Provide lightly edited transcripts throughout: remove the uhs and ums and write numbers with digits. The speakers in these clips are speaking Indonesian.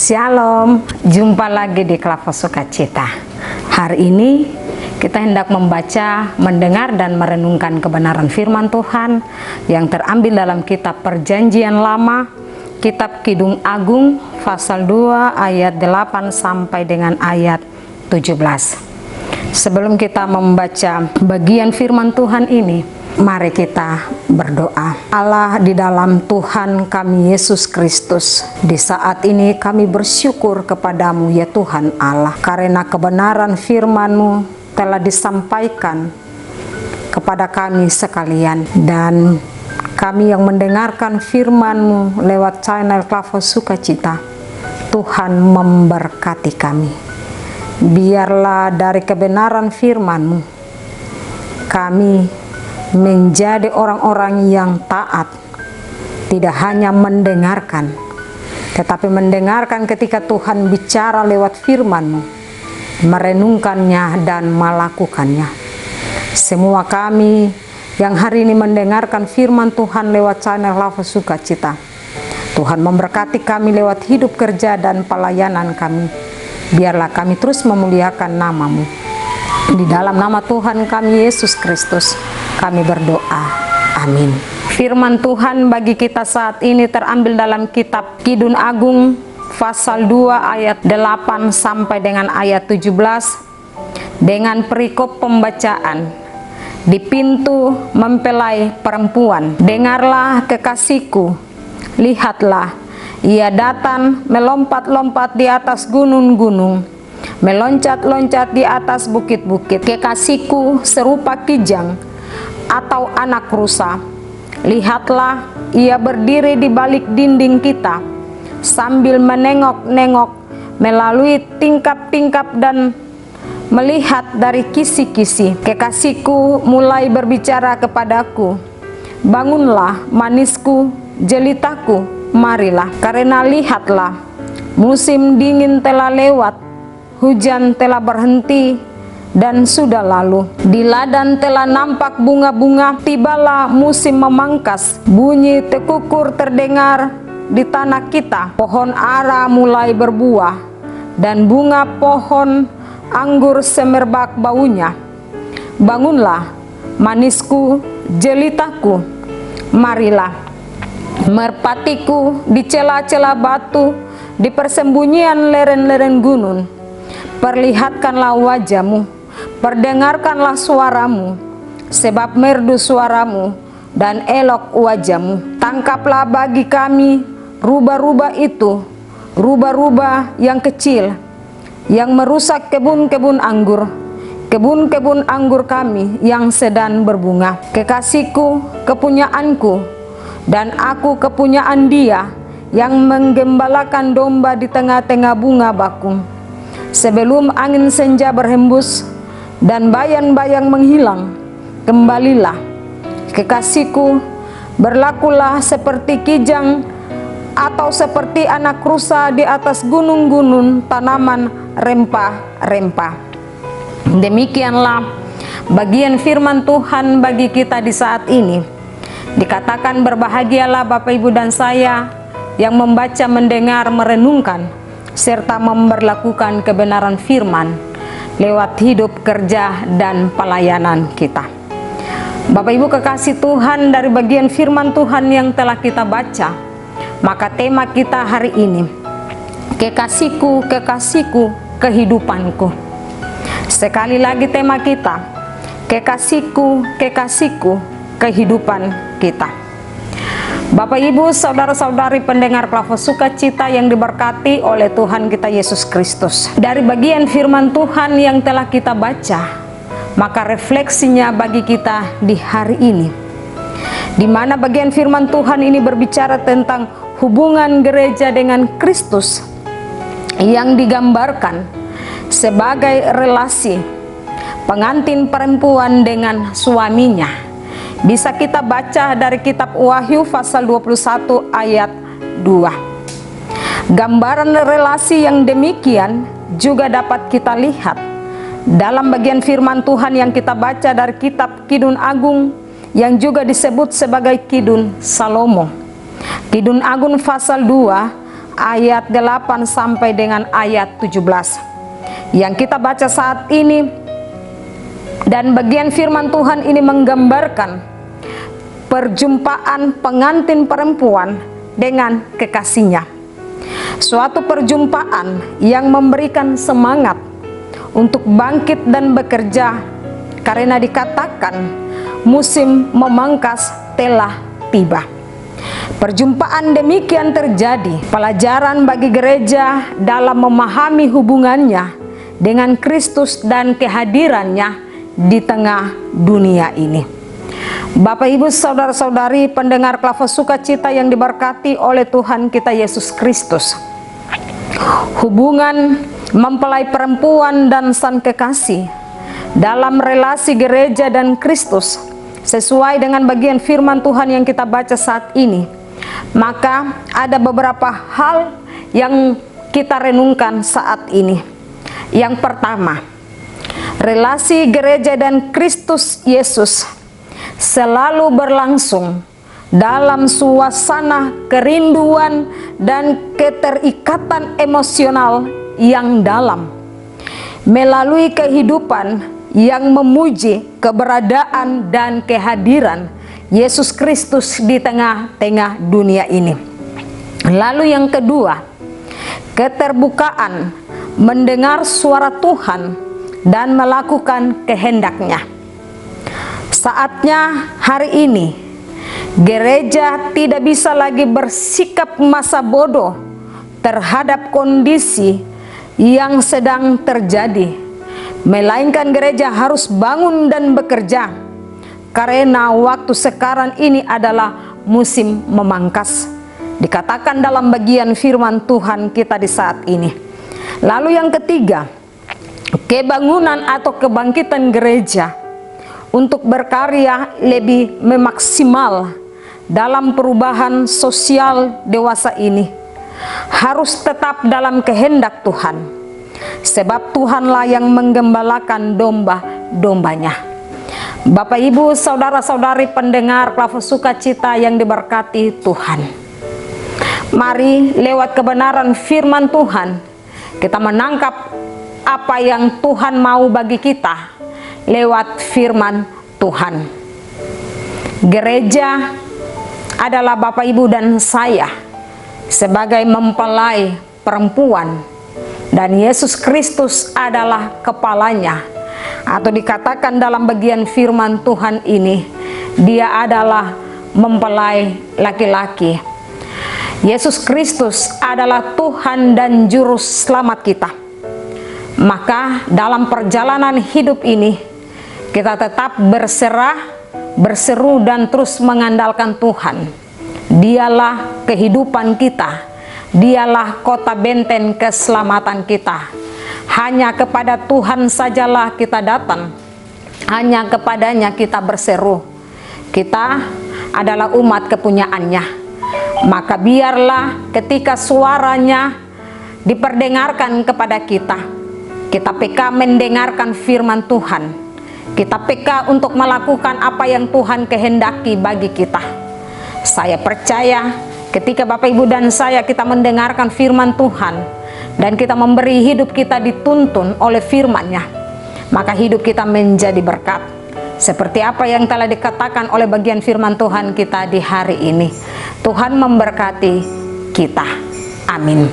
Shalom, jumpa lagi di Klava Sukacita. Hari ini kita hendak membaca, mendengar dan merenungkan kebenaran firman Tuhan yang terambil dalam kitab Perjanjian Lama, kitab Kidung Agung pasal 2 ayat 8 sampai dengan ayat 17. Sebelum kita membaca bagian firman Tuhan ini, mari kita berdoa. Allah di dalam Tuhan kami Yesus Kristus, di saat ini kami bersyukur kepadamu ya Tuhan Allah, karena kebenaran firman-Mu telah disampaikan kepada kami sekalian, dan kami yang mendengarkan firman-Mu lewat channel Klava Sukacita, Tuhan memberkati kami. Biarlah dari kebenaran firman-Mu kami menjadi orang-orang yang taat, tidak hanya mendengarkan, tetapi mendengarkan ketika Tuhan bicara lewat firman-Mu, merenungkannya dan melakukannya. Semua kami yang hari ini mendengarkan firman Tuhan lewat channel Klava Sukacita, Tuhan memberkati kami lewat hidup kerja dan pelayanan kami. Biarlah kami terus memuliakan nama-Mu. Di dalam nama Tuhan kami Yesus Kristus kami berdoa, amin. Firman Tuhan bagi kita saat ini terambil dalam kitab Kidung Agung pasal 2 ayat 8 sampai dengan ayat 17 dengan perikop pembacaan di pintu mempelai perempuan. Dengarlah kekasihku, lihatlah ia datang melompat-lompat di atas gunung-gunung, meloncat-loncat di atas bukit-bukit. Kekasihku serupa kijang atau anak rusa. Lihatlah ia berdiri di balik dinding kita sambil menengok-nengok melalui tingkap-tingkap dan melihat dari kisi-kisi. Kekasihku mulai berbicara kepadaku, bangunlah manisku, jelitaku, marilah, karena lihatlah musim dingin telah lewat, hujan telah berhenti dan sudah lalu. Di ladang telah nampak bunga-bunga, tibalah musim memangkas, bunyi tekukur terdengar di tanah kita. Pohon ara mulai berbuah dan bunga pohon anggur semerbak baunya. Bangunlah manisku, jelitaku, marilah, merpatiku di celah-celah batu, di persembunyian lereng-lereng gunung. Perlihatkanlah wajah-Mu, perdengarkanlah suaramu, sebab merdu suaramu dan elok wajah-Mu. Tangkaplah bagi kami rubah-rubah itu, rubah-rubah yang kecil, yang merusak kebun-kebun anggur kami yang sedang berbunga. Kekasihku kepunyaanku, dan aku kepunyaan dia yang menggembalakan domba di tengah-tengah bunga bakung. Sebelum angin senja berhembus dan bayang-bayang menghilang, kembalilah kekasihku, berlakulah seperti kijang atau seperti anak rusa di atas gunung-gunung tanaman rempah-rempah. Demikianlah bagian firman Tuhan bagi kita di saat ini. Dikatakan berbahagialah Bapak Ibu dan saya yang membaca, mendengar, merenungkan serta memberlakukan kebenaran firman lewat hidup kerja dan pelayanan kita. Bapak Ibu kekasih Tuhan, dari bagian firman Tuhan yang telah kita baca, maka tema kita hari ini, kekasihku, kekasihku, kehidupanku. Sekali lagi tema kita, kekasihku, kekasihku, kehidupan kita. Bapak Ibu, saudara-saudari pendengar Klava Sukacita yang diberkati oleh Tuhan kita Yesus Kristus. Dari bagian firman Tuhan yang telah kita baca, maka refleksinya bagi kita di hari ini, di mana bagian firman Tuhan ini berbicara tentang hubungan gereja dengan Kristus yang digambarkan sebagai relasi pengantin perempuan dengan suaminya. Bisa kita baca dari kitab Wahyu pasal 21 ayat 2. Gambaran relasi yang demikian juga dapat kita lihat dalam bagian firman Tuhan yang kita baca dari kitab Kidung Agung yang juga disebut sebagai Kidung Salomo. Kidung Agung pasal 2 ayat 8 sampai dengan ayat 17 yang kita baca saat ini. Dan bagian firman Tuhan ini menggambarkan perjumpaan pengantin perempuan dengan kekasihnya. Suatu perjumpaan yang memberikan semangat untuk bangkit dan bekerja, karena dikatakan musim memangkas telah tiba. Perjumpaan demikian terjadi pelajaran bagi gereja dalam memahami hubungannya dengan Kristus dan kehadirannya di tengah dunia ini. Bapak, Ibu, saudara-saudari pendengar Klava Sukacita yang diberkati oleh Tuhan kita Yesus Kristus, hubungan mempelai perempuan dan sang kekasih dalam relasi gereja dan Kristus sesuai dengan bagian firman Tuhan yang kita baca saat ini, maka ada beberapa hal yang kita renungkan saat ini. Yang pertama, relasi gereja dan Kristus Yesus selalu berlangsung dalam suasana kerinduan dan keterikatan emosional yang dalam, melalui kehidupan yang memuji keberadaan dan kehadiran Yesus Kristus di tengah-tengah dunia ini. Lalu yang kedua, keterbukaan mendengar suara Tuhan dan melakukan kehendaknya. Saatnya hari ini gereja tidak bisa lagi bersikap masa bodoh terhadap kondisi yang sedang terjadi, melainkan gereja harus bangun dan bekerja, karena waktu sekarang ini adalah musim memangkas, dikatakan dalam bagian firman Tuhan kita di saat ini. Lalu yang ketiga, kebangunan atau kebangkitan gereja untuk berkarya lebih memaksimal dalam perubahan sosial dewasa ini harus tetap dalam kehendak Tuhan, sebab Tuhanlah yang menggembalakan domba-dombanya. Bapak, Ibu, saudara-saudari pendengar Klava Sukacita yang diberkati Tuhan, mari lewat kebenaran firman Tuhan kita menangkap apa yang Tuhan mau bagi kita lewat firman Tuhan. Gereja adalah Bapak, Ibu, dan saya sebagai mempelai perempuan, dan Yesus Kristus adalah kepalanya, atau dikatakan dalam bagian firman Tuhan ini, dia adalah mempelai laki-laki. Yesus Kristus adalah Tuhan dan Juru Selamat kita. Maka dalam perjalanan hidup ini kita tetap berserah, berseru, dan terus mengandalkan Tuhan. Dialah kehidupan kita, dialah kota benteng keselamatan kita. Hanya kepada Tuhan sajalah kita datang, hanya kepadanya kita berseru. Kita adalah umat kepunyaannya, maka biarlah ketika suaranya diperdengarkan kepada kita, kita peka mendengarkan firman Tuhan, kita peka untuk melakukan apa yang Tuhan kehendaki bagi kita. Saya percaya ketika Bapak, Ibu, dan saya kita mendengarkan firman Tuhan dan kita memberi hidup kita dituntun oleh firman-Nya, maka hidup kita menjadi berkat seperti apa yang telah dikatakan oleh bagian firman Tuhan kita di hari ini. Tuhan memberkati kita. Amin.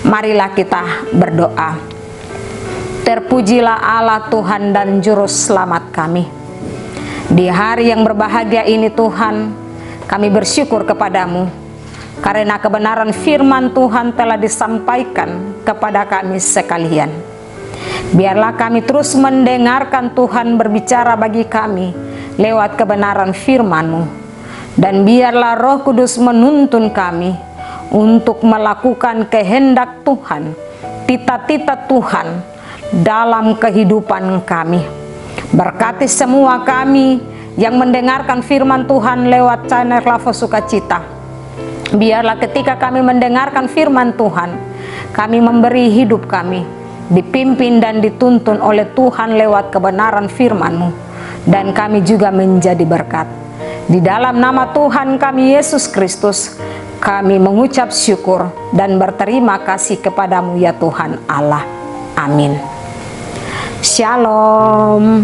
Marilah kita berdoa. Terpujilah Allah Tuhan dan Juru Selamat kami. Di hari yang berbahagia ini Tuhan, kami bersyukur kepadamu karena kebenaran firman Tuhan telah disampaikan kepada kami sekalian. Biarlah kami terus mendengarkan Tuhan berbicara bagi kami lewat kebenaran firman-Mu, dan biarlah Roh Kudus menuntun kami untuk melakukan kehendak Tuhan, tita-tita Tuhan dalam kehidupan kami. Berkati semua kami yang mendengarkan firman Tuhan lewat channel Klava Sukacita. Biarlah ketika kami mendengarkan firman Tuhan, kami memberi hidup kami dipimpin dan dituntun oleh Tuhan lewat kebenaran firman-Mu, dan kami juga menjadi berkat. Di dalam nama Tuhan kami Yesus Kristus, Kami mengucap syukur dan berterima kasih kepadamu ya Tuhan Allah. Amin. Shalom.